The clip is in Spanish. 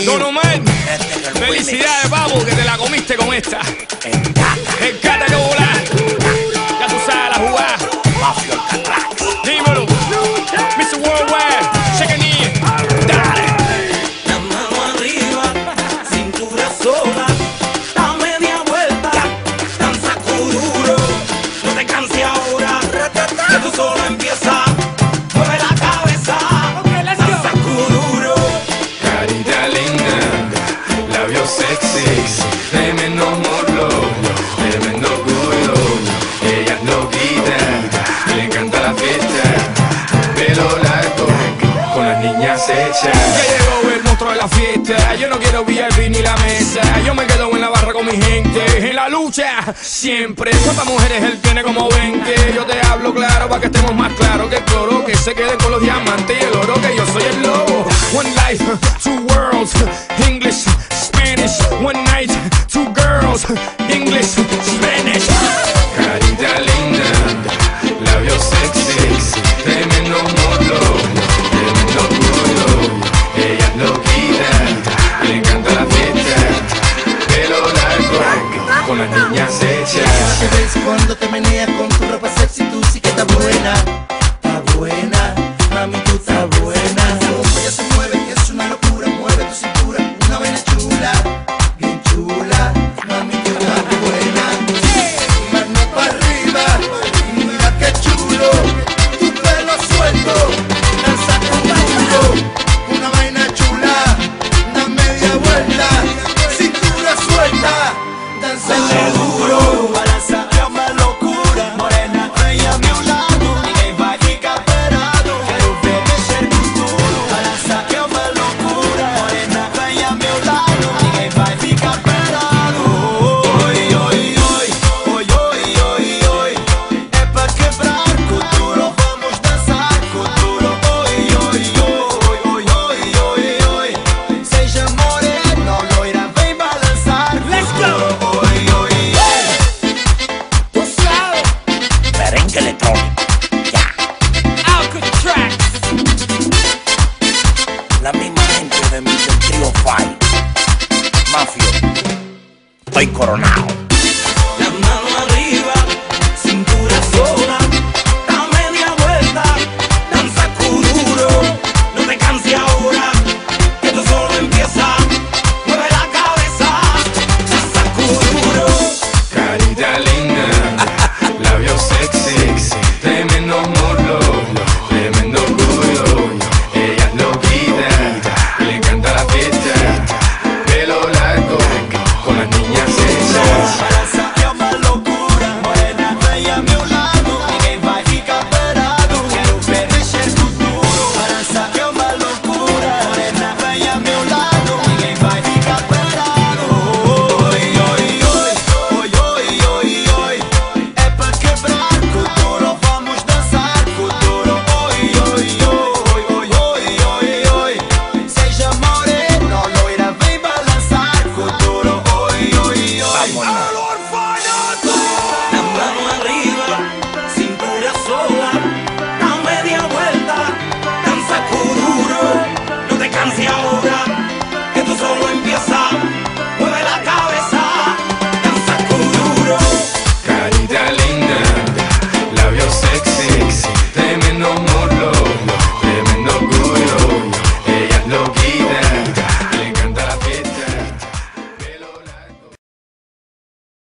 Don Omar, felicidades, papu, que te la comiste con esta. El cata que volar. Ya tú sabes la jugada. Dímelo. Mr. Worldwide, check it in. Dale. La mano arriba, cintura sola, da media vuelta, danza duro, no te canses ahora, que tú solo empieza, mueve la cabeza, danza duro. Carita linda, labios sexy, tremendo morlo, tremendo culo. Ella es loquita, le encanta la fiesta, pelo largo, con las niñas hechas. Ya llegó el monstruo de la fiesta. Yo no quiero VIP ni la mesa. Yo me quedo en la barra con mi gente. En la lucha, siempre. ¿Cuántas mujeres él tiene? Como 20. Yo te hablo claro para que estemos más claros que el cloro. Que se queden con los diamantes y el oro. Que yo soy el lobo. One life, two worlds. English, Spanish. One night, two girls. English, Spanish. Carita linda, labios sexy, tremendo morlo, tremendo culo. Ella es loquita, le encanta la fiesta, pelo largo, con las niñas hechas. ¿Qué ves cuando te meneas con tu ropa sexy? Tú sí que estás buena, mami, tú estás buena. Como ella se mueve, que es una locura, mueve tu cintura, una vaina chula, bien chula, mami, tú estás buena. Mano para arriba, y mira qué chulo, tu pelo suelto, danza duro, una vaina chula, da media vuelta, cintura suelta, danza duro. Balança é uma loucura, morena, vem a meu lado, ninguém vai ficar parado, quero ver mexer com tudo. Balança é uma loucura, morena, vem a meu lado, ninguém vai ficar parado. Oi, oi, oi, oi, oi, oi, oi, é pra quebrar cultura, vamos dançar cultura. Oi, oi, oi, oi, oi, oi, oi, seja morena ou loira, vem balançar. Let's go. Oi, oi, Tú sabes. merengue electrónico, ya. Alcatraz. La misma gente del trío Five, Mafio, estoy coronado.